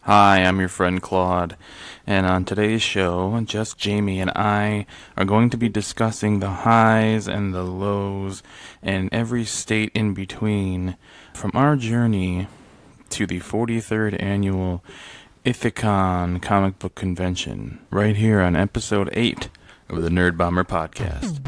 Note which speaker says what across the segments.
Speaker 1: Hi, I'm your friend Claude, and on today's show, just Jamie and I are going to be discussing the highs and the lows and every state in between from our journey to the 43rd annual Ithacon comic book convention, right here on episode 8 of the N.E.R.D.Bomber podcast.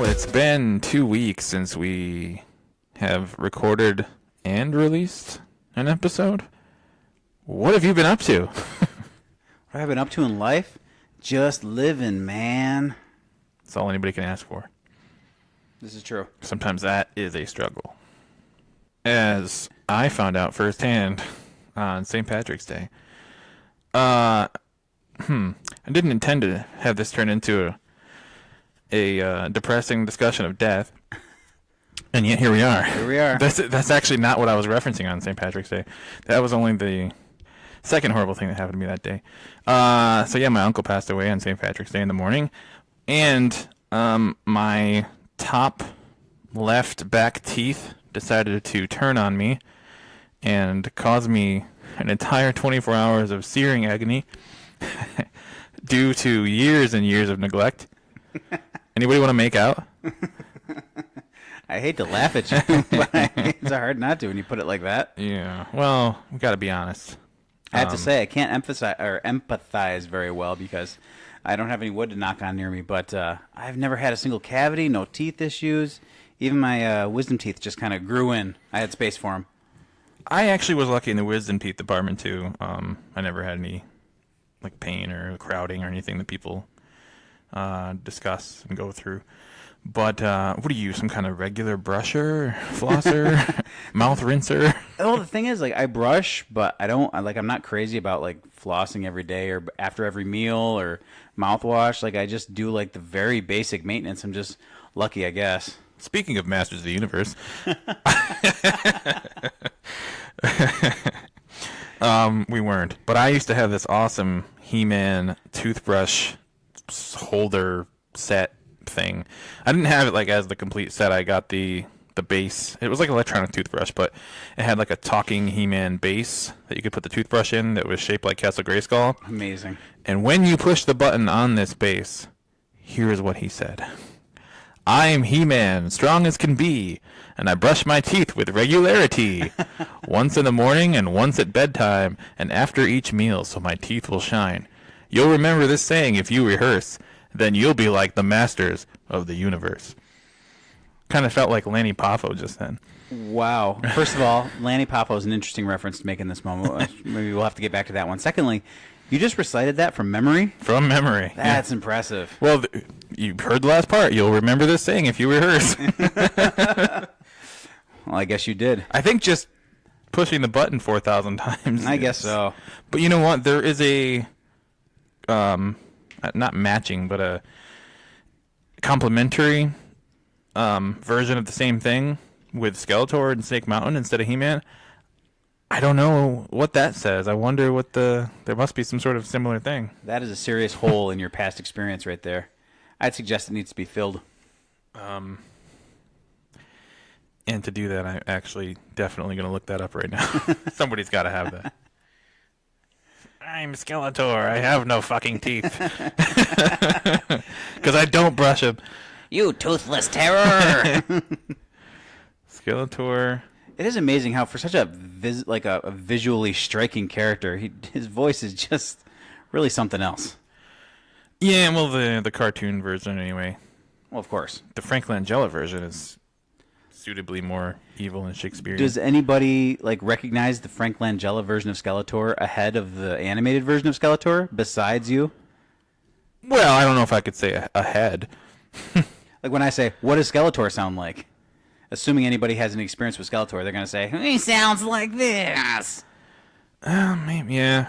Speaker 1: It's been 2 weeks since we have recorded and released an episode. What have you been up to?
Speaker 2: What have I been up to in life? Just living, man.
Speaker 1: That's all anybody can ask for.
Speaker 2: This is true.
Speaker 1: Sometimes that is a struggle. As I found out firsthand on St. Patrick's Day. I didn't intend to have this turn into a depressing discussion of death, and yet here we are.
Speaker 2: Here we are.
Speaker 1: That's actually not what I was referencing on St. Patrick's Day. That was only the second horrible thing that happened to me that day. So yeah, my uncle passed away on St. Patrick's Day in the morning, and my top left back teeth decided to turn on me and cause me an entire 24 hours of searing agony due to years and years of neglect. Anybody want to make out?
Speaker 2: I hate to laugh at you, but it's hard not to when you put it like that.
Speaker 1: Yeah, well, we got to be honest.
Speaker 2: I have to say, I can't empathize very well because I don't have any wood to knock on near me, but I've never had a single cavity, no teeth issues. Even my wisdom teeth just kind of grew in. I had space for them.
Speaker 1: I actually was lucky in the wisdom teeth department, too. I never had any like pain or crowding or anything that people discuss and go through. But what are you, some kind of regular brusher, flosser, mouth rinser?
Speaker 2: Oh, the thing is, like, I brush, but I'm not crazy about like flossing every day or after every meal or mouthwash. Like, I just do like the very basic maintenance. I'm just lucky, I guess.
Speaker 1: Speaking of Masters of the Universe, we weren't. But I used to have this awesome He-Man toothbrush holder set thing. I didn't have it like as the complete set. I got the base. It was like an electronic toothbrush, but it had like a talking He-Man base that you could put the toothbrush in that was shaped like Castle Grayskull.
Speaker 2: Amazing.
Speaker 1: And when you push the button on this base, here's what he said. I'm He-Man, strong as can be, and I brush my teeth with regularity. Once in the morning and once at bedtime, and after each meal, so my teeth will shine. You'll remember this saying if you rehearse, then you'll be like the masters of the universe. Kind of felt like Lanny Poffo just then.
Speaker 2: Wow. First of all, Lanny Poffo is an interesting reference to make in this moment. Maybe we'll have to get back to that one. Secondly, you just recited that from memory?
Speaker 1: From memory.
Speaker 2: That's impressive.
Speaker 1: Well, you heard the last part. You'll remember this saying if you rehearse.
Speaker 2: Well, I guess you did.
Speaker 1: I think just pushing the button 4,000 times.
Speaker 2: I guess so.
Speaker 1: But you know what? There is a not matching, but a complementary version of the same thing with Skeletor and Snake Mountain instead of He-Man. I don't know what that says. I wonder what there must be some sort of similar thing.
Speaker 2: That is a serious hole in your past experience right there. I'd suggest it needs to be filled.
Speaker 1: And to do that, I'm actually definitely going to look that up right now. Somebody's got to have that. I'm Skeletor. I have no fucking teeth. Because I don't brush them.
Speaker 2: You toothless terror!
Speaker 1: Skeletor.
Speaker 2: It is amazing how for such a visually striking character, his voice is just really something else.
Speaker 1: Yeah, well, the cartoon version anyway.
Speaker 2: Well, of course.
Speaker 1: The Frank Langella version is suitably more evil and Shakespearean.
Speaker 2: Does anybody recognize the Frank Langella version of Skeletor ahead of the animated version of Skeletor besides you?
Speaker 1: Well, I don't know if I could say ahead.
Speaker 2: Like when I say, what does Skeletor sound like? Assuming anybody has any experience with Skeletor, they're going to say, he sounds like this.
Speaker 1: Maybe, yeah,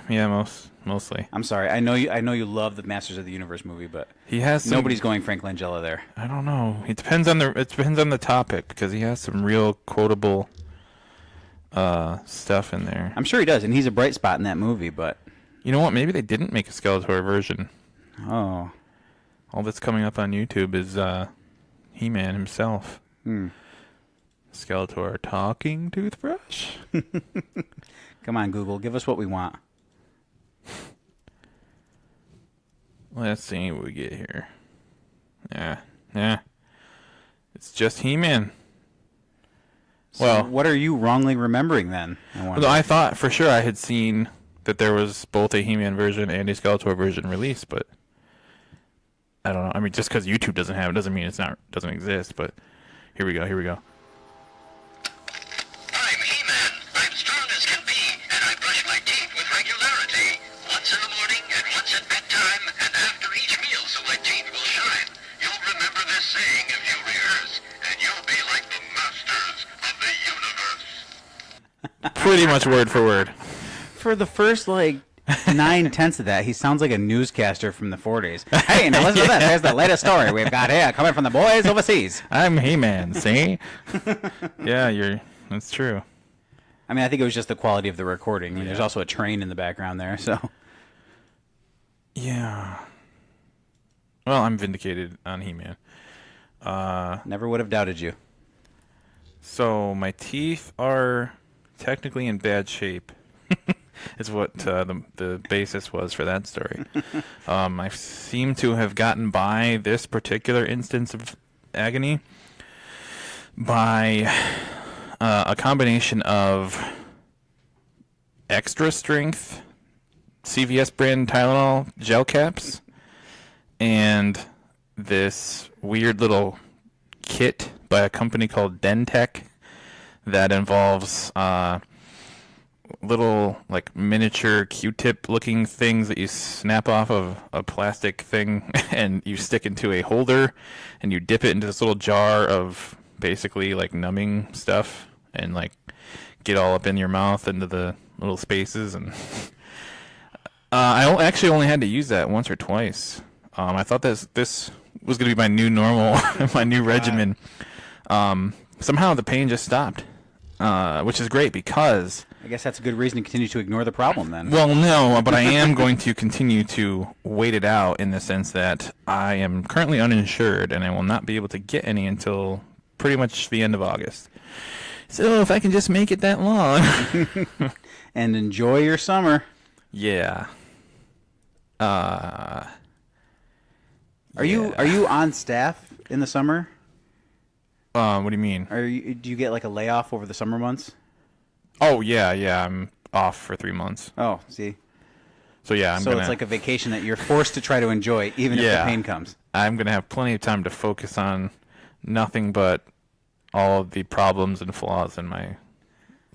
Speaker 1: mostly.
Speaker 2: I'm sorry. I know you love the Masters of the Universe movie, but
Speaker 1: he has
Speaker 2: nobody's going Frank Langella there.
Speaker 1: I don't know. It depends on the topic because he has some real quotable stuff in there.
Speaker 2: I'm sure he does, and he's a bright spot in that movie, but...
Speaker 1: You know what? Maybe they didn't make a Skeletor version.
Speaker 2: Oh.
Speaker 1: All that's coming up on YouTube is He-Man himself. Skeletor talking toothbrush.
Speaker 2: Come on, Google. Give us what we want.
Speaker 1: Let's see what we get here. Yeah. It's just He-Man.
Speaker 2: So well, what are you wrongly remembering then?
Speaker 1: I thought for sure I had seen that there was both a He-Man version and a Skeletor version released, but I don't know. I mean, just because YouTube doesn't have it doesn't mean doesn't exist. But here we go.
Speaker 3: I'm He-Man. I'm strong as can be, and I brush my teeth with regularity. Once in the morning and once at bedtime, and after each meal so my teeth will shine. You'll remember this saying if you rehearse, and you'll be like the masters of the universe.
Speaker 1: Pretty much word for word.
Speaker 2: For the first, 9/10 of that, he sounds like a newscaster from the 40s. Hey, now listen to this. Here's the latest story we've got here coming from the boys overseas.
Speaker 1: I'm He-Man, see? Yeah, that's true.
Speaker 2: I mean, I think it was just the quality of the recording. I mean, there's also a train in the background there, so.
Speaker 1: Yeah. Well, I'm vindicated on He-Man.
Speaker 2: Never would have doubted you.
Speaker 1: So, my teeth are technically in bad shape. Is what the basis was for that story. I seem to have gotten by this particular instance of agony by a combination of extra strength CVS brand Tylenol gel caps and this weird little kit by a company called Dentec that involves little miniature Q-tip looking things that you snap off of a plastic thing and you stick into a holder and you dip it into this little jar of basically numbing stuff and get all up in your mouth into the little spaces. And I actually only had to use that once or twice. I thought this was going to be my new normal, my new regimen. Somehow the pain just stopped, which is great because...
Speaker 2: I guess that's a good reason to continue to ignore the problem then.
Speaker 1: Well, no, but I am going to continue to wait it out in the sense that I am currently uninsured and I will not be able to get any until pretty much the end of August. So if I can just make it that long.
Speaker 2: And enjoy your summer.
Speaker 1: Yeah.
Speaker 2: Are you on staff in the summer?
Speaker 1: What do you mean?
Speaker 2: Do you get a layoff over the summer months?
Speaker 1: Oh, yeah, I'm off for 3 months.
Speaker 2: Oh, see.
Speaker 1: So, yeah,
Speaker 2: it's like a vacation that you're forced to try to enjoy, even if the pain comes.
Speaker 1: I'm going to have plenty of time to focus on nothing but all of the problems and flaws in my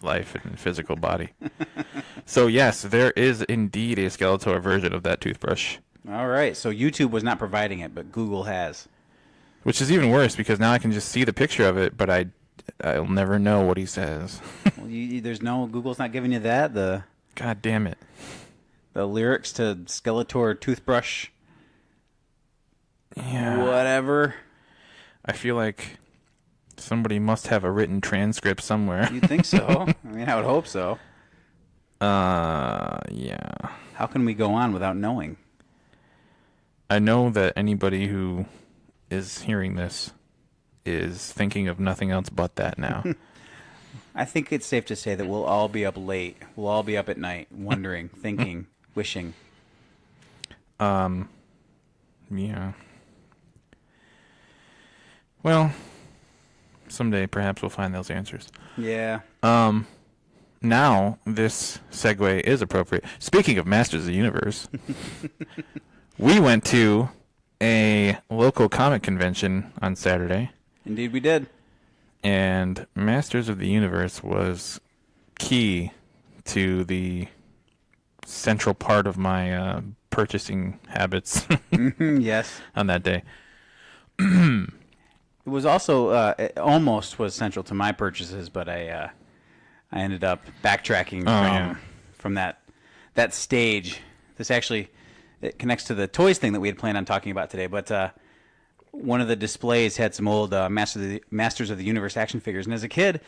Speaker 1: life and physical body. So, yes, there is indeed a Skeletor version of that toothbrush.
Speaker 2: All right, so YouTube was not providing it, but Google has.
Speaker 1: Which is even worse because now I can just see the picture of it, but I'll never know what he says.
Speaker 2: Well, Google's not giving you that.
Speaker 1: God damn it.
Speaker 2: The lyrics to Skeletor toothbrush.
Speaker 1: Yeah.
Speaker 2: Whatever.
Speaker 1: I feel like somebody must have a written transcript somewhere.
Speaker 2: You'd think so. I mean, I would hope so.
Speaker 1: Yeah.
Speaker 2: How can we go on without knowing?
Speaker 1: I know that anybody who is hearing this is thinking of nothing else but that now.
Speaker 2: I think it's safe to say that we'll all be up late. We'll all be up at night, wondering, thinking, wishing.
Speaker 1: Yeah. Well, someday perhaps we'll find those answers.
Speaker 2: Yeah.
Speaker 1: Now this segue is appropriate. Speaking of Masters of the Universe, we went to a local comic convention on Saturday.
Speaker 2: Indeed we did.
Speaker 1: And Masters of the Universe was key to the central part of my purchasing habits.
Speaker 2: Yes.
Speaker 1: On that day.
Speaker 2: It was also, it almost was central to my purchases, but I ended up backtracking from that stage. This actually, it connects to the toys thing that we had planned on talking about today, but one of the displays had some old Masters of the Universe action figures, and as a kid,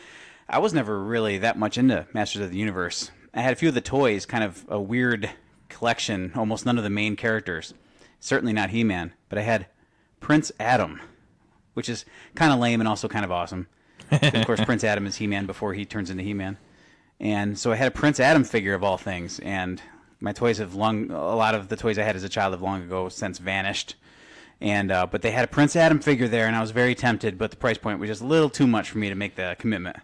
Speaker 2: I was never really that much into Masters of the Universe. I had a few of the toys, kind of a weird collection, almost none of the main characters. Certainly not He-Man, but I had Prince Adam, which is kind of lame and also kind of awesome. Of course, Prince Adam is He-Man before he turns into He-Man. And so I had a Prince Adam figure of all things, and my toys a lot of the toys I had as a child have long ago since vanished. And but they had a Prince Adam figure there, and I was very tempted, but the price point was just a little too much for me to make the commitment.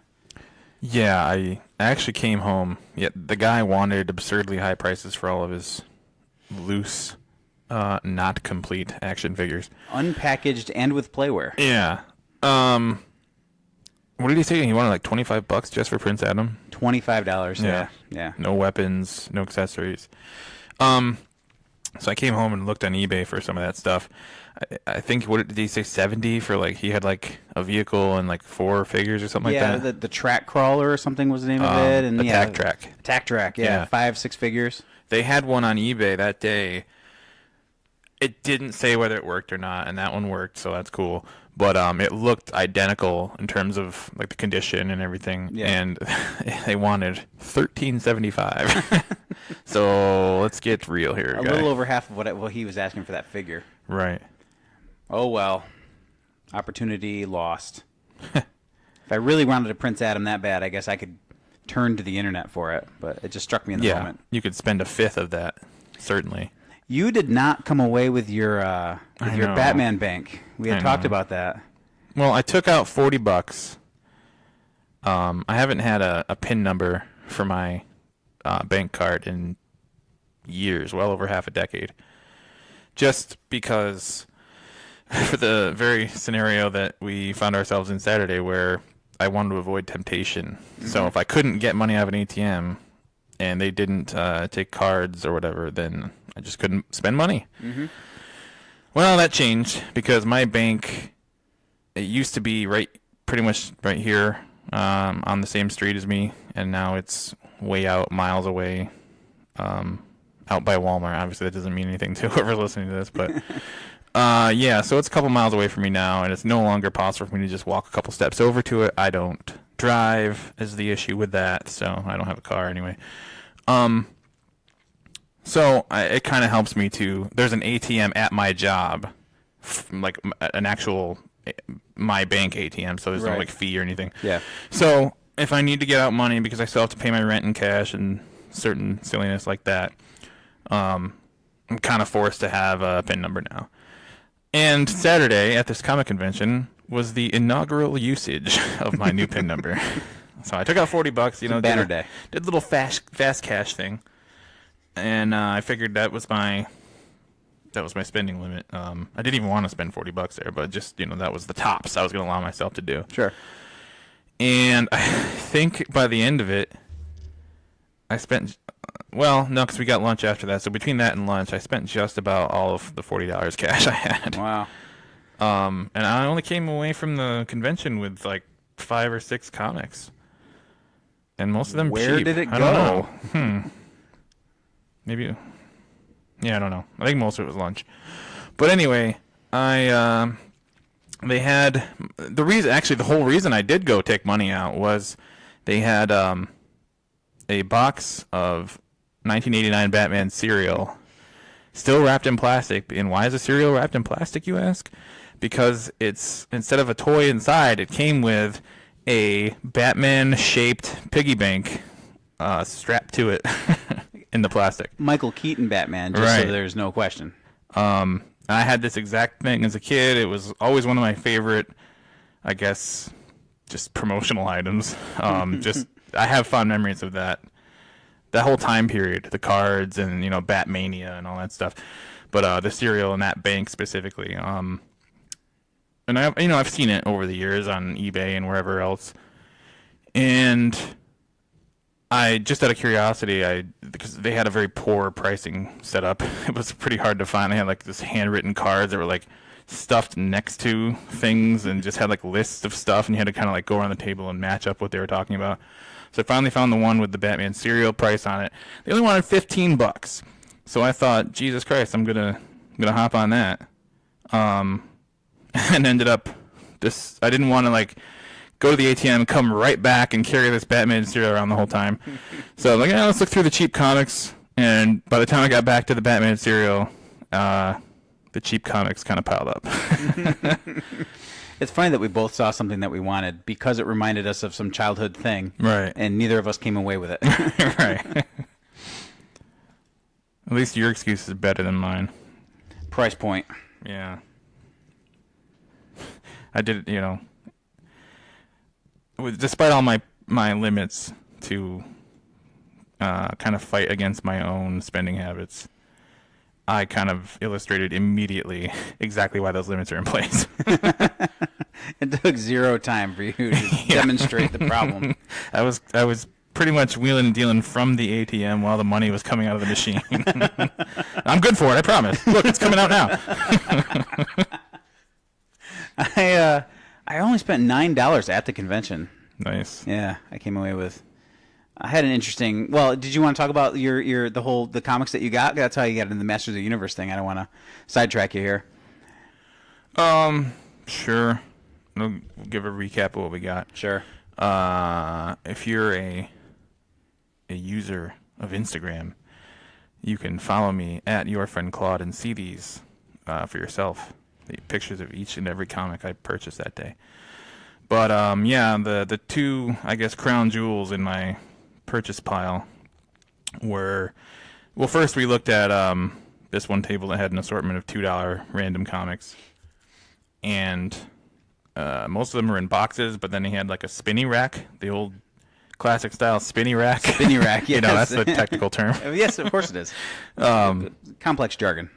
Speaker 1: Yeah, I actually came home. Yeah, the guy wanted absurdly high prices for all of his loose, not complete action figures.
Speaker 2: Unpackaged and with playware.
Speaker 1: Yeah. What did he say? He wanted like $25 just for Prince Adam?
Speaker 2: $25, yeah.
Speaker 1: No weapons, no accessories. So I came home and looked on eBay for some of that stuff. I think, what did he say, 70 for, like, he had like a vehicle and like 4 figures or something like that?
Speaker 2: Yeah, the Track Crawler or something was the name of it. And
Speaker 1: Attack Track.
Speaker 2: Attack Track, yeah. 5-6 figures.
Speaker 1: They had one on eBay that day. It didn't say whether it worked or not, and that one worked, so that's cool. But it looked identical in terms of like the condition and everything, and they wanted $13.75. So let's get real here,
Speaker 2: a little over half of what he was asking for that figure.
Speaker 1: Right.
Speaker 2: Oh well, opportunity lost. If I really wanted a Prince Adam that bad, I guess I could turn to the internet for it. But it just struck me in the moment.
Speaker 1: You could spend a fifth of that, certainly.
Speaker 2: You did not come away with your Batman bank. We had talked about that.
Speaker 1: Well, I took out $40. I haven't had a PIN number for my bank card in years, well over half a decade. Just because, for the very scenario that we found ourselves in Saturday, where I wanted to avoid temptation. Mm-hmm. So if I couldn't get money out of an ATM, and they didn't take cards or whatever, then I just couldn't spend money. Mm-hmm. Well, that changed because my bank, it used to be pretty much right here on the same street as me, and now it's way out, miles away, out by Walmart. Obviously, that doesn't mean anything to whoever's listening to this, but so it's a couple miles away from me now, and it's no longer possible for me to just walk a couple steps over to it. I don't drive is the issue with that, so I don't have a car anyway. So it kind of helps me to. There's an ATM at my job, like an actual my bank ATM, so there's no like fee or anything.
Speaker 2: Yeah.
Speaker 1: So if I need to get out money because I still have to pay my rent in cash and certain silliness like that, I'm kind of forced to have a PIN number now. And Saturday at this comic convention was the inaugural usage of my new PIN number. So I took out $40,
Speaker 2: banner day.
Speaker 1: Did a little fast cash thing, and I figured that was my spending limit. I didn't even want to spend $40 there, but just that was the tops I was going to allow myself to do.
Speaker 2: Sure.
Speaker 1: And I think by the end of it, I spent because we got lunch after that. So between that and lunch, I spent just about all of the $40 cash I had.
Speaker 2: Wow.
Speaker 1: And I only came away from the convention with like 5 or 6 comics. And most of them
Speaker 2: Where
Speaker 1: cheap.
Speaker 2: did it go?
Speaker 1: I don't know. Maybe. Yeah, I don't know. I think most of it was lunch. But anyway, they had the whole reason I did go take money out was they had a box of 1989 Batman cereal still wrapped in plastic. And why is the cereal wrapped in plastic, you ask? Because it's, instead of a toy inside, it came with a Batman-shaped piggy bank strapped to it in the plastic.
Speaker 2: Michael Keaton Batman, just so there's no question.
Speaker 1: I had this exact thing as a kid. It was always one of my favorite, I guess, just promotional items. I have fond memories of that whole time period, the cards and Batmania and all that stuff. But the cereal and that bank specifically. And I've seen it over the years on eBay and wherever else. And I just out of curiosity, because they had a very poor pricing setup. It was pretty hard to find. They had like this handwritten cards that were like stuffed next to things and just had like lists of stuff, and you had to kind of like go around the table and match up what they were talking about. So I finally found the one with the Batman cereal price on it. They only wanted $15. So I thought, Jesus Christ, I'm gonna hop on that. And ended up I didn't want to like go to the ATM, come right back, and carry this Batman cereal around the whole time. So I'm like, yeah, let's look through the cheap comics. And by the time I got back to the Batman cereal, the cheap comics kind of piled up.
Speaker 2: It's funny that we both saw something that we wanted because it reminded us of some childhood thing.
Speaker 1: Right.
Speaker 2: And neither of us came away with it.
Speaker 1: Right. At least your excuse is better than mine.
Speaker 2: Price point.
Speaker 1: Yeah. I did, despite all my limits to kind of fight against my own spending habits, I kind of illustrated immediately exactly why those limits are in place.
Speaker 2: It took zero time for you to demonstrate the problem.
Speaker 1: I was pretty much wheeling and dealing from the ATM while the money was coming out of the machine. I'm good for it, I promise. Look, it's coming out now.
Speaker 2: I only spent $9 at the convention.
Speaker 1: Nice.
Speaker 2: Yeah, I came away with. I had an interesting. Well, did you want to talk about the comics that you got? That's how you got into the Masters of the Universe thing. I don't want to sidetrack you here.
Speaker 1: Sure. We'll give a recap of what we got.
Speaker 2: Sure.
Speaker 1: If you're a user of Instagram, you can follow me at Your Friend Claude and see these for yourself. The pictures of each and every comic I purchased that day. But the two, I guess, crown jewels in my purchase pile were, well, first we looked at this one table that had an assortment of $2 random comics, and most of them were in boxes, but then he had like a spinny rack, the old classic style spinny rack.
Speaker 2: Spinny rack, yes.
Speaker 1: That's the technical term.
Speaker 2: Yes, of course it is. Complex jargon.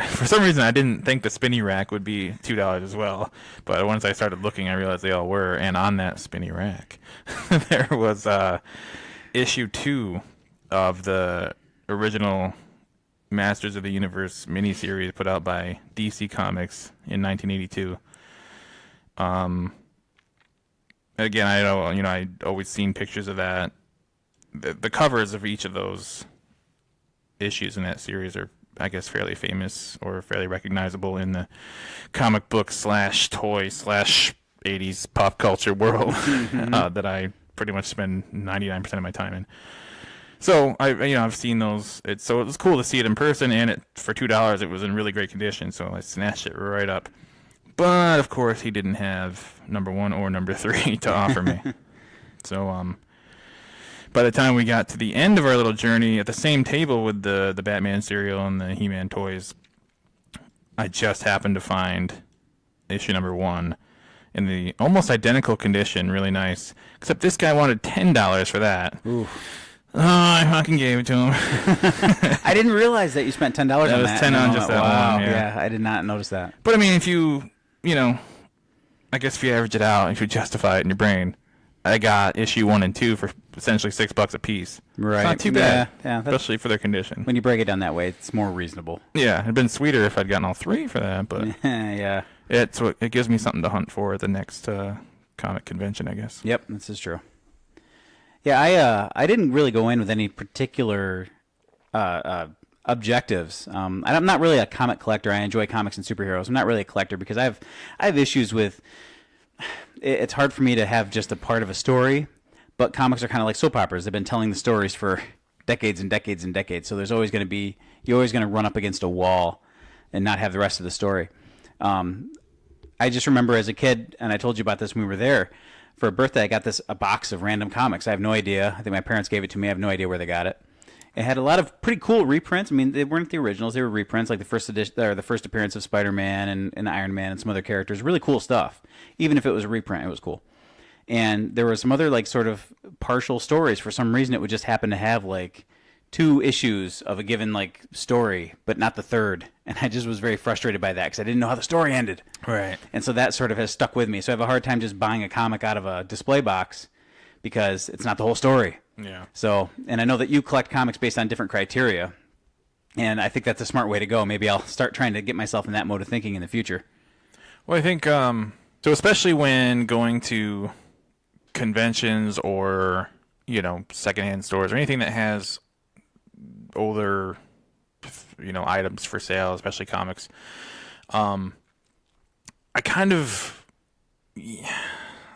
Speaker 1: For some reason, I didn't think the spinny rack would be $2 as well, but once I started looking, I realized they all were. And on that spinny rack, there was issue 2 of the original Masters of the Universe miniseries put out by DC Comics in 1982. Again, I'd always seen pictures of that. The covers of each of those issues in that series are, I guess, fairly famous or fairly recognizable in the comic book / toy / 80s pop culture world that I pretty much spend 99% of my time in. So I've seen those. So it was cool to see it in person, and for $2 it was in really great condition. So I snatched it right up. But of course he didn't have number 1 or number 3 to offer me. So by the time we got to the end of our little journey at the same table with the Batman cereal and the He-Man toys, I just happened to find issue number 1 in the almost identical condition, really nice. Except this guy wanted $10 for that.
Speaker 2: Oof.
Speaker 1: Oh, I fucking gave it to him.
Speaker 2: I didn't realize that you spent $10 on that.
Speaker 1: That was 10 on just that one.
Speaker 2: Yeah, I did not notice that.
Speaker 1: But I mean, if you I guess if you average it out, if you justify it in your brain, I got issue 1 and 2 for essentially $6 a piece.
Speaker 2: Right.
Speaker 1: It's not too bad,
Speaker 2: yeah,
Speaker 1: especially for their condition.
Speaker 2: When you break it down that way, it's more reasonable.
Speaker 1: Yeah, it'd been sweeter if I'd gotten all 3 for that, but
Speaker 2: yeah,
Speaker 1: it gives me something to hunt for at the next comic convention, I guess.
Speaker 2: Yep, this is true. Yeah, I didn't really go in with any particular objectives. I'm not really a comic collector. I enjoy comics and superheroes. I'm not really a collector because I have issues with. It's hard for me to have just a part of a story, but comics are kind of like soap operas. They've been telling the stories for decades and decades and decades. So you're always going to run up against a wall and not have the rest of the story. I just remember as a kid, and I told you about this when we were there. For a birthday, I got a box of random comics. I have no idea. I think my parents gave it to me. I have no idea where they got it. It had a lot of pretty cool reprints. I mean, they weren't the originals; they were reprints, like the first edition or the first appearance of Spider-Man and Iron Man and some other characters. Really cool stuff. Even if it was a reprint, it was cool. And there were some other like sort of partial stories. For some reason, it would just happen to have like 2 issues of a given like story, but not the third. And I just was very frustrated by that because I didn't know how the story ended.
Speaker 1: Right.
Speaker 2: And so that sort of has stuck with me. So I have a hard time just buying a comic out of a display box because it's not the whole story.
Speaker 1: Yeah.
Speaker 2: So, and I know that you collect comics based on different criteria, and I think that's a smart way to go. Maybe I'll start trying to get myself in that mode of thinking in the future.
Speaker 1: Well, I think so, especially when going to conventions or secondhand stores or anything that has older items for sale, especially comics. I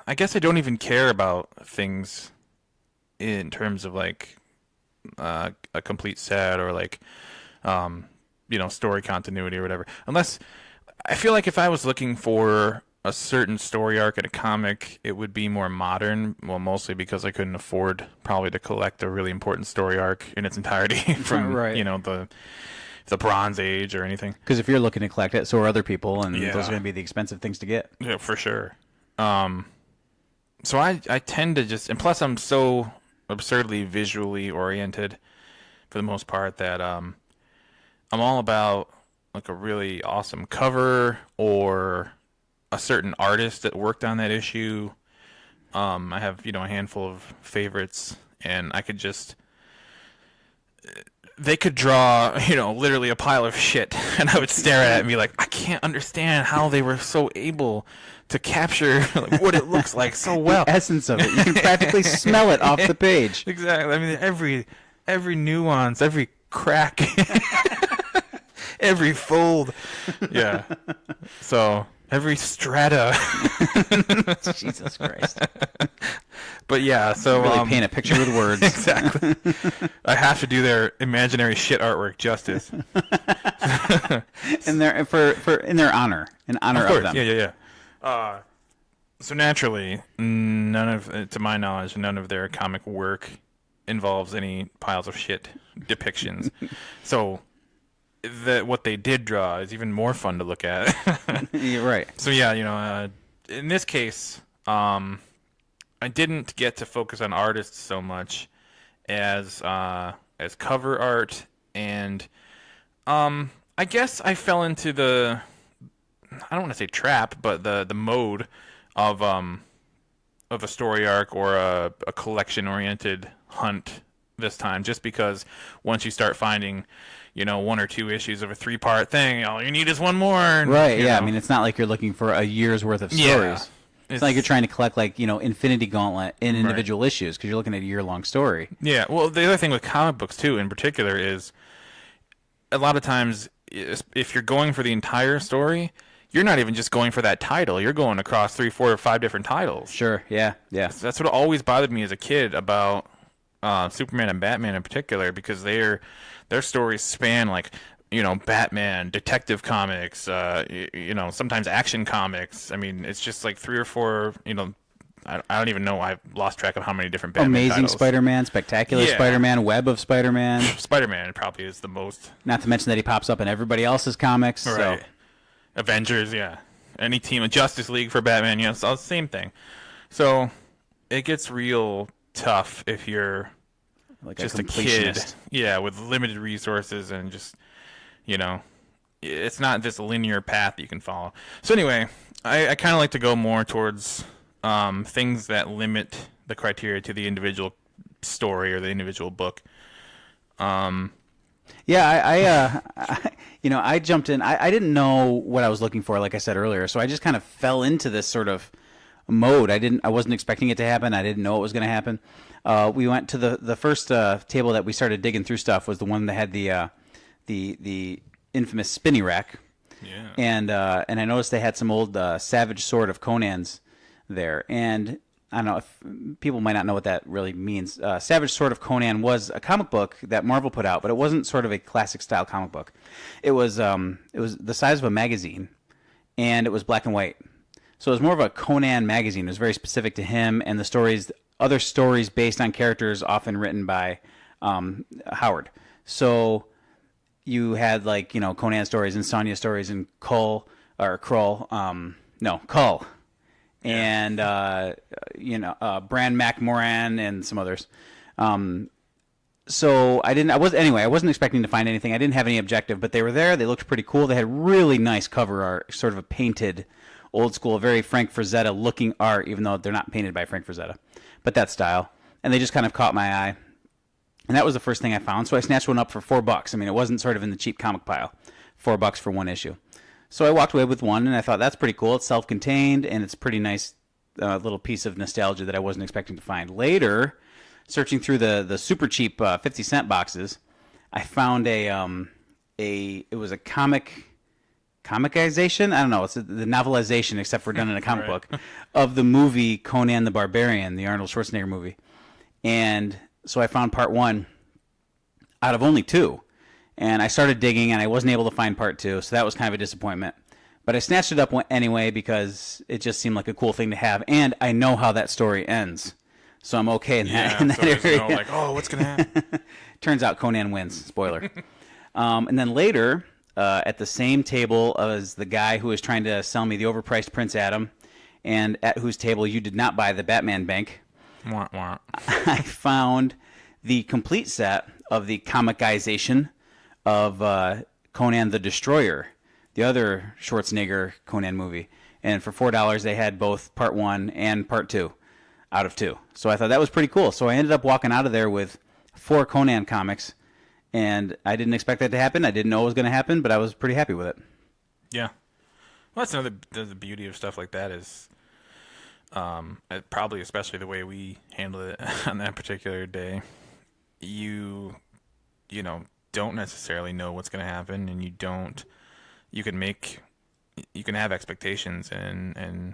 Speaker 1: I guess I don't even care about things in terms of like a complete set or like story continuity or whatever. Unless I feel like if I was looking for a certain story arc in a comic, it would be more modern. Well, mostly because I couldn't afford probably to collect a really important story arc in its entirety from
Speaker 2: Right.
Speaker 1: the Bronze Age or anything.
Speaker 2: Because if you're looking to collect it, so are other people, and
Speaker 1: Yeah.
Speaker 2: those are going to be the expensive things to get.
Speaker 1: Yeah, for sure. So I tend to just, and plus I'm so absurdly visually oriented for the most part that I'm all about like a really awesome cover or a certain artist that worked on that issue. I have, a handful of favorites, and I could just, they could draw, literally a pile of shit, and I would stare at it and be like, I can't understand how they were so able to capture like, what it looks like so well.
Speaker 2: The essence of it. You can practically smell it off the page.
Speaker 1: Exactly. I mean, every nuance, every crack, every fold. Yeah. So every strata.
Speaker 2: Jesus Christ.
Speaker 1: But yeah, so
Speaker 2: Really paint a picture with words.
Speaker 1: Exactly. I have to do their imaginary shit artwork justice.
Speaker 2: And in their honor, in honor of them.
Speaker 1: Yeah. So naturally, to my knowledge, none of their comic work involves any piles of shit depictions. So what they did draw is even more fun to look at.
Speaker 2: You're right.
Speaker 1: So yeah, in this case, I didn't get to focus on artists so much as cover art, and I guess I fell into the, I don't want to say trap, but the mode of a story arc or a collection oriented hunt this time, just because once you start finding one or two issues of a 3-part thing, all you need is one more. And,
Speaker 2: Right, yeah. I mean, it's not like you're looking for a year's worth of stories.
Speaker 1: Yeah.
Speaker 2: It's not like you're trying to collect, like, Infinity Gauntlet in individual issues, because you're looking at a year-long story.
Speaker 1: Yeah, well, the other thing with comic books, too, in particular, is a lot of times, if you're going for the entire story, you're not even just going for that title. You're going across 3, 4, or 5 different titles.
Speaker 2: Sure, yeah.
Speaker 1: That's what always bothered me as a kid about Superman and Batman in particular, because their stories span, like, Batman, Detective Comics, sometimes Action Comics. I mean, it's just like 3 or 4, I don't even know. I've lost track of how many different Batman
Speaker 2: Amazing
Speaker 1: titles.
Speaker 2: Spider-Man, Spectacular Spider-Man, Web of Spider-Man.
Speaker 1: Spider-Man probably is the most.
Speaker 2: Not to mention that he pops up in everybody else's comics.
Speaker 1: Right.
Speaker 2: So.
Speaker 1: Avengers, yeah. Any team of Justice League for Batman, yeah, it's all the same thing. So it gets real tough if you're
Speaker 2: Like
Speaker 1: just
Speaker 2: a
Speaker 1: kid.
Speaker 2: completionist.
Speaker 1: Yeah, with limited resources and just, it's not this linear path you can follow. So anyway, I kind of like to go more towards things that limit the criteria to the individual story or the individual book.
Speaker 2: Yeah, I jumped in. I didn't know what I was looking for, like I said earlier, so I just kind of fell into this sort of mode. I wasn't expecting it to happen. I didn't know it was going to happen. We went to the first table that we started digging through stuff was the one that had the infamous spinny rack.
Speaker 1: Yeah.
Speaker 2: And I noticed they had some old Savage Sword of Conan's there, and I don't know if people might not know what that really means. Savage Sword of Conan was a comic book that Marvel put out, but it wasn't sort of a classic style comic book. It was the size of a magazine, and it was black and white. So it was more of a Conan magazine. It was very specific to him and the stories, other stories based on characters often written by Howard. So you had Conan stories and Sonya stories and Kull. And Bran McMoran and some others. So I wasn't expecting to find anything. I didn't have any objective, but they were there. They looked pretty cool. They had really nice cover art, sort of a painted, old school, very Frank Frazetta looking art, even though they're not painted by Frank Frazetta, but that style. And they just kind of caught my eye. And that was the first thing I found. So I snatched one up for $4. I mean, it wasn't sort of in the cheap comic pile. $4 for one issue. So I walked away with one, and I thought, that's pretty cool. It's self-contained, and it's a pretty nice little piece of nostalgia that I wasn't expecting to find. Later, searching through the super cheap 50-cent boxes, I found it was a comic comicization. I don't know. It's the novelization, except for done in a comic
Speaker 1: Right.
Speaker 2: book, of the movie Conan the Barbarian, the Arnold Schwarzenegger movie. And so I found part 1 out of only 2. And I started digging, and I wasn't able to find part 2, so that was kind of a disappointment. But I snatched it up anyway because it just seemed like a cool thing to have, and I know how that story ends. So I'm okay in that, in that
Speaker 1: so there's
Speaker 2: area.
Speaker 1: no like, oh, what's gonna happen?
Speaker 2: Turns out Conan wins. Spoiler. And then later, at the same table as the guy who was trying to sell me the overpriced Prince Adam, and at whose table you did not buy the Batman bank,
Speaker 1: Wah, wah.
Speaker 2: I found the complete set of the comicization of Conan the Destroyer, the other Schwarzenegger Conan movie. And for $4, they had both part 1 and part 2 out of 2. So I thought that was pretty cool. So I ended up walking out of there with 4 Conan comics, and I didn't expect that to happen. I didn't know it was going to happen, but I was pretty happy with it.
Speaker 1: Yeah. Well, that's another the beauty of stuff like that is probably especially the way we handled it on that particular day. You don't necessarily know what's going to happen, and you can have expectations, and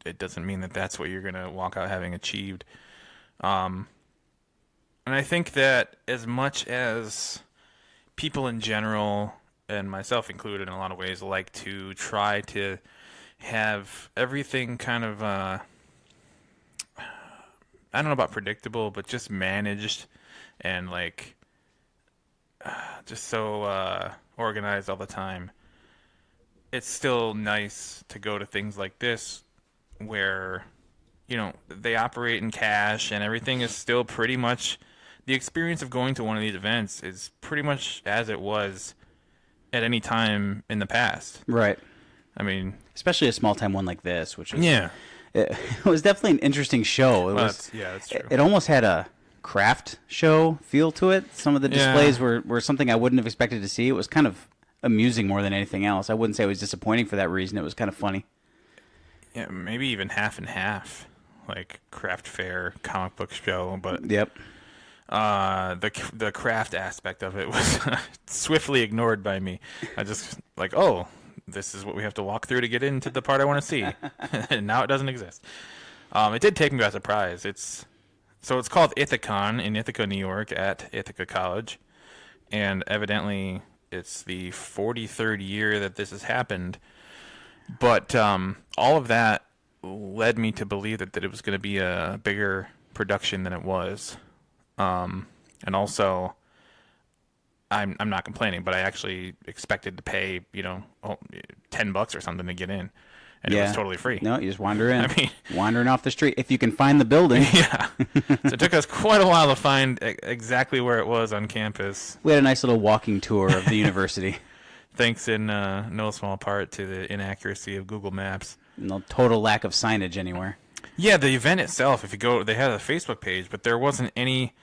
Speaker 1: it doesn't mean that that's what you're going to walk out having achieved. And I think that as much as people in general, and myself included in a lot of ways, like to try to have everything kind of, I don't know about predictable, but just managed and like just so organized all the time. It's still nice to go to things like this where, they operate in cash and everything is still pretty much, the experience of going to one of these events is pretty much as it was at any time in the past.
Speaker 2: Right.
Speaker 1: I mean,
Speaker 2: Especially a small-time one like this, which is...
Speaker 1: yeah.
Speaker 2: It was definitely an interesting show.
Speaker 1: That's true.
Speaker 2: It almost had a craft show feel to it. Some of the displays were something I wouldn't have expected to see. It was kind of amusing more than anything else. I wouldn't say it was disappointing for that reason. It was kind of funny.
Speaker 1: Yeah, maybe even half and half, like craft fair, comic book show, but
Speaker 2: Yep.
Speaker 1: the craft aspect of it was swiftly ignored by me. I just like, oh, this is what we have to walk through to get into the part I want to see, and now it doesn't exist. It did take me by surprise. It's called Ithacon in Ithaca, New York, at Ithaca College, and evidently it's the 43rd year that this has happened. But all of that led me to believe that it was going to be a bigger production than it was. And also, I'm not complaining, but I actually expected to pay, $10 or something to get in. And it was totally free.
Speaker 2: No, you just wander in.
Speaker 1: I mean,
Speaker 2: wandering off the street. If you can find the building.
Speaker 1: yeah. So it took us quite a while to find exactly where it was on campus.
Speaker 2: We had a nice little walking tour of the university.
Speaker 1: Thanks in no small part to the inaccuracy of Google Maps.
Speaker 2: No total lack of signage anywhere.
Speaker 1: Yeah, the event itself, if you go, they had a Facebook page, but there wasn't any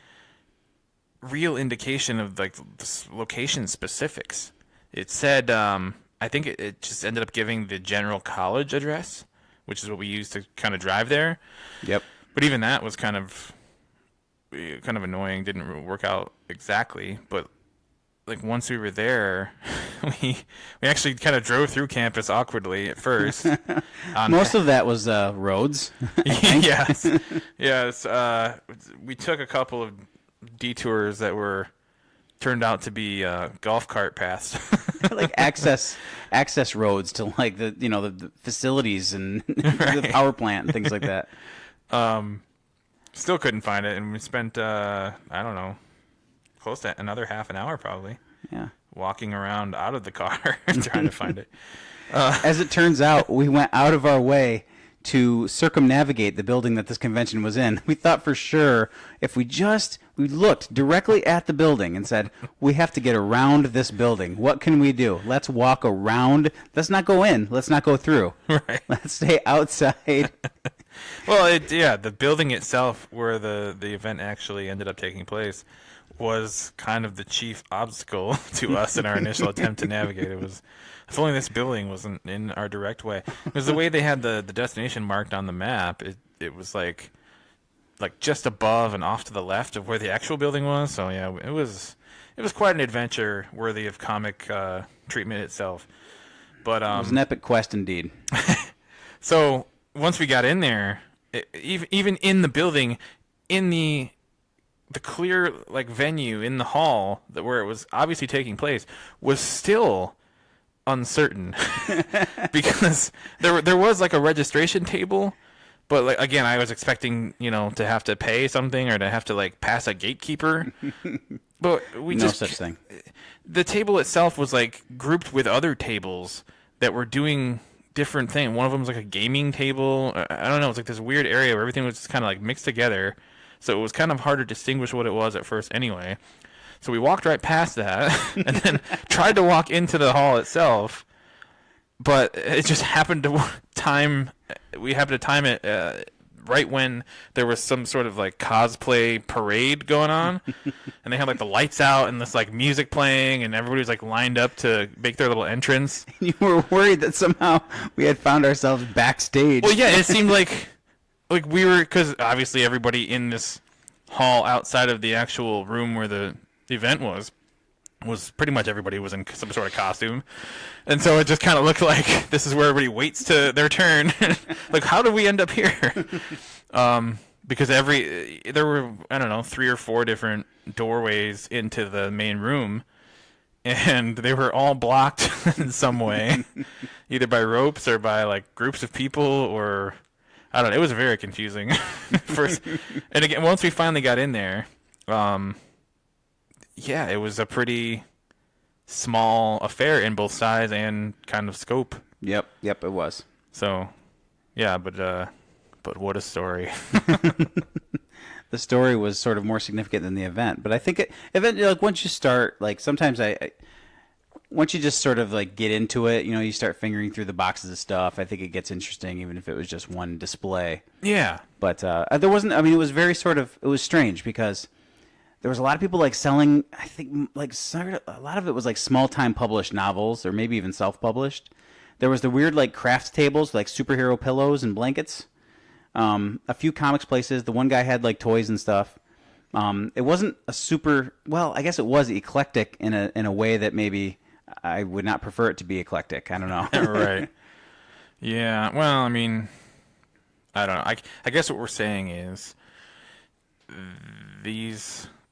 Speaker 1: real indication of like the location specifics. It said, I think it just ended up giving the general college address, which is what we used to kind of drive there.
Speaker 2: Yep.
Speaker 1: But even that was kind of annoying. Didn't work out exactly. But like once we were there, we actually kind of drove through campus awkwardly at first.
Speaker 2: Most of that was roads.
Speaker 1: Yes. We took a couple of detours that turned out to be golf cart paths.
Speaker 2: Like access roads to like the facilities and the power plant and things like that.
Speaker 1: Still couldn't find it, and we spent I don't know, close to another half an hour probably.
Speaker 2: Yeah.
Speaker 1: Walking around out of the car trying to find it.
Speaker 2: As it turns out, we went out of our way to circumnavigate the building that this convention was in. We thought for sure if we looked directly at the building and said, we have to get around this building. What can we do? Let's walk around. Let's not go in. Let's not go through.
Speaker 1: Right.
Speaker 2: Let's stay outside.
Speaker 1: Well, the building itself where the event actually ended up taking place was kind of the chief obstacle to us in our initial attempt to navigate. It was, if only this building wasn't in our direct way. Because the way they had the destination marked on the map, it was like just above and off to the left of where the actual building was. So yeah, it was quite an adventure worthy of comic treatment itself. But
Speaker 2: It was an epic quest indeed.
Speaker 1: so once we got in there, even in the building, in the clear like venue in the hall where it was obviously taking place was still uncertain because there was like a registration table, but like again I was expecting to have to pay something or to have to like pass a gatekeeper, but
Speaker 2: No such thing.
Speaker 1: The table itself was like grouped with other tables that were doing different things. One of them was like a gaming table. I don't know. It was like this weird area where everything was just kind of like mixed together. So it was kind of hard to distinguish what it was at first anyway. So we walked right past that and then tried to walk into the hall itself. But it just happened to time. We happened to time it right when there was some sort of like cosplay parade going on. And they had like the lights out and this like music playing and everybody was like lined up to make their little entrance.
Speaker 2: You were worried that somehow we had found ourselves backstage.
Speaker 1: Well, yeah, it seemed like we were, because obviously everybody in this hall outside of the actual room where the event was pretty much everybody was in some sort of costume. And so it just kind of looked like this is where everybody waits to their turn. Like, how did we end up here? Because there were, I don't know, 3 or 4 different doorways into the main room. And they were all blocked in some way, either by ropes or by like groups of people or I don't know. It was very confusing. First, and again, once we finally got in there, yeah, it was a pretty small affair in both size and kind of scope.
Speaker 2: Yep, it was.
Speaker 1: So, yeah, but what a story.
Speaker 2: The story was sort of more significant than the event, but I think like once you start, like sometimes once you just sort of like get into it, you start fingering through the boxes of stuff. I think it gets interesting, even if it was just one display.
Speaker 1: Yeah.
Speaker 2: But there wasn't. I mean, it was very it was strange because there was a lot of people like selling. I think like a lot of it was like small time published novels or maybe even self published. There was the weird like crafts tables, like superhero pillows and blankets. A few comics places. The one guy had like toys and stuff. It wasn't a super. Well, I guess it was eclectic in a way that maybe I would not prefer it to be eclectic. I don't know.
Speaker 1: Right. Yeah. Well, I mean, I don't know. I guess what we're saying is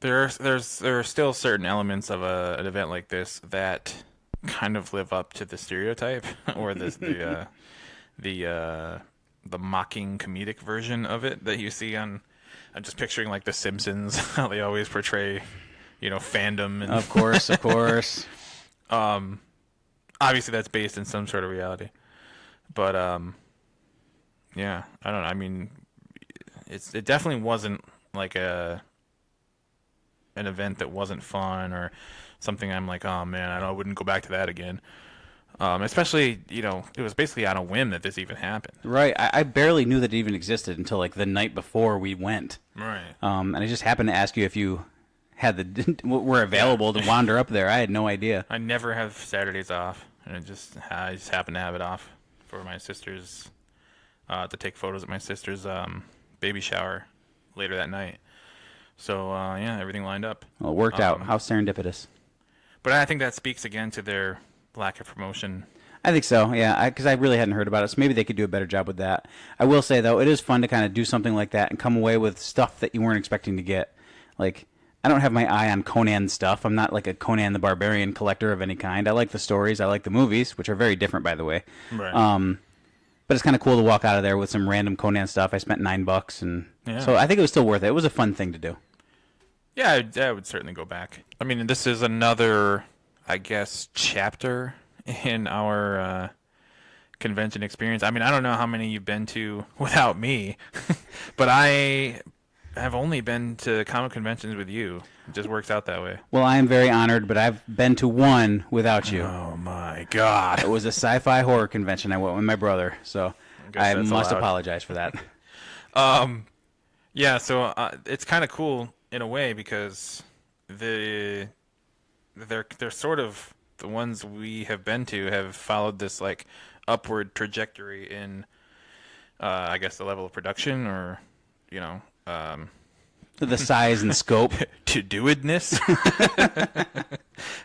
Speaker 1: there are still certain elements of an event like this that kind of live up to the stereotype or the mocking comedic version of it that you see on. I'm just picturing like The Simpsons, how they always portray, fandom and
Speaker 2: Of course.
Speaker 1: Obviously that's based in some sort of reality, but yeah, I don't know. I mean, it definitely wasn't like an event that wasn't fun or something I'm like, oh man, I wouldn't go back to that again. Especially, it was basically on a whim that this even happened.
Speaker 2: Right. I barely knew that it even existed until like the night before we went.
Speaker 1: Right.
Speaker 2: And I just happened to ask you if you were available to wander up there. I had no idea.
Speaker 1: I never have Saturdays off, and I just happened to have it off for my sister's to take photos at my sister's baby shower later that night. So yeah, everything lined up.
Speaker 2: Well, it worked out. How serendipitous.
Speaker 1: But I think that speaks again to their lack of promotion.
Speaker 2: I think so, yeah, because I really hadn't heard about it, so maybe they could do a better job with that. I will say, though, it is fun to kind of do something like that and come away with stuff that you weren't expecting to get. Like, I don't have my eye on Conan stuff. I'm not like a Conan the Barbarian collector of any kind. I like the stories. I like the movies, which are very different, by the way.
Speaker 1: Right.
Speaker 2: But it's kind of cool to walk out of there with some random Conan stuff. I spent $9, and so I think it was still worth it. It was a fun thing to do.
Speaker 1: Yeah, I would certainly go back. I mean, this is another, I guess, chapter in our convention experience. I mean, I don't know how many you've been to without me, but I have only been to comic conventions with you. It just works out that way.
Speaker 2: Well, I am very honored, but I've been to one without you.
Speaker 1: Oh, my God.
Speaker 2: It was a sci-fi horror convention I went with my brother, so I must
Speaker 1: allowed.
Speaker 2: Apologize for that.
Speaker 1: Yeah, so it's kind of cool in a way because they're sort of the ones we have been to have followed this like upward trajectory in I guess the level of production or
Speaker 2: The size and scope.
Speaker 1: To do itness.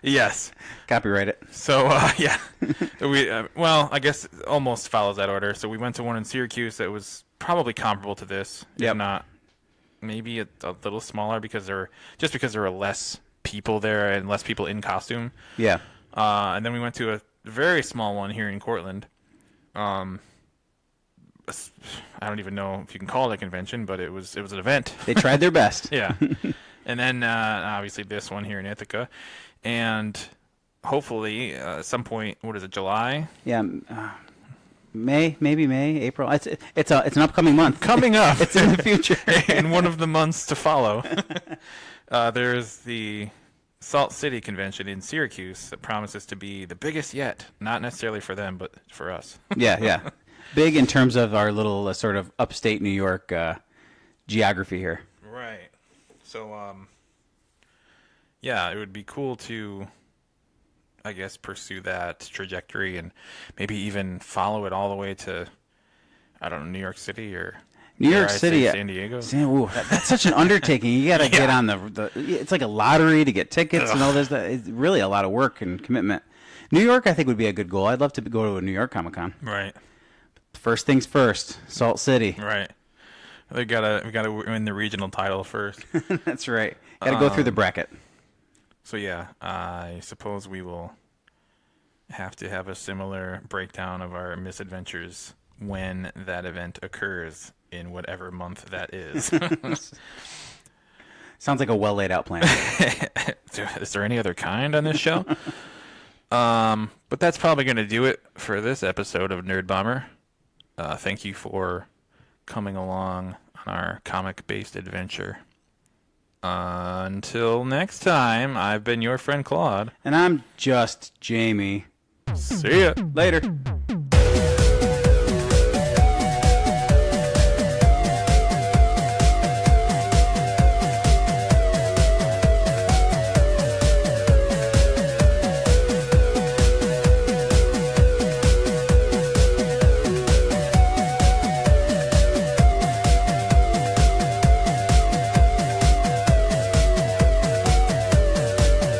Speaker 1: Yes.
Speaker 2: Copyright it.
Speaker 1: So yeah, we well, I guess it almost follows that order. So we went to one in Syracuse that was probably comparable to this,
Speaker 2: Yep.
Speaker 1: if not maybe a little smaller because there were less people there and less people in costume.
Speaker 2: Yeah.
Speaker 1: And then we went to a very small one here in Cortland. I don't even know if you can call it a convention, but it was an event.
Speaker 2: They tried their best.
Speaker 1: Yeah. And then obviously this one here in Ithaca, and hopefully at some point, what is it, July?
Speaker 2: Yeah. May, April. It's an upcoming month.
Speaker 1: Coming up.
Speaker 2: It's in the future.
Speaker 1: In one of the months to follow. There's the Salt City Convention in Syracuse that promises to be the biggest yet. Not necessarily for them, but for us.
Speaker 2: Yeah. Big in terms of our little sort of upstate New York geography here.
Speaker 1: Right. So, yeah, it would be cool to, I guess, pursue that trajectory and maybe even follow it all the way to, I don't know, New York City or
Speaker 2: New York
Speaker 1: dare I
Speaker 2: City,
Speaker 1: say San Diego.
Speaker 2: Ooh, that's such an undertaking. You got to get on the. It's like a lottery to get tickets and all this. It's really a lot of work and commitment. New York, I think, would be a good goal. I'd love to go to a New York Comic-Con.
Speaker 1: Right.
Speaker 2: First things first, Salt City.
Speaker 1: Right. We gotta win the regional title first.
Speaker 2: That's right. Got to go through the bracket.
Speaker 1: So yeah, I suppose we will have to have a similar breakdown of our misadventures when that event occurs in whatever month that is.
Speaker 2: Sounds like a well laid out plan.
Speaker 1: Is there any other kind on this show? But that's probably going to do it for this episode of N.E.R.D.Bomber. Thank you for coming along on our comic-based adventure. Until next time, I've been your friend Claude.
Speaker 2: And I'm just Jamie.
Speaker 1: See ya.
Speaker 2: Later.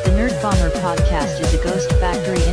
Speaker 4: The N.E.R.D.Bomber podcast is a Ghost Factory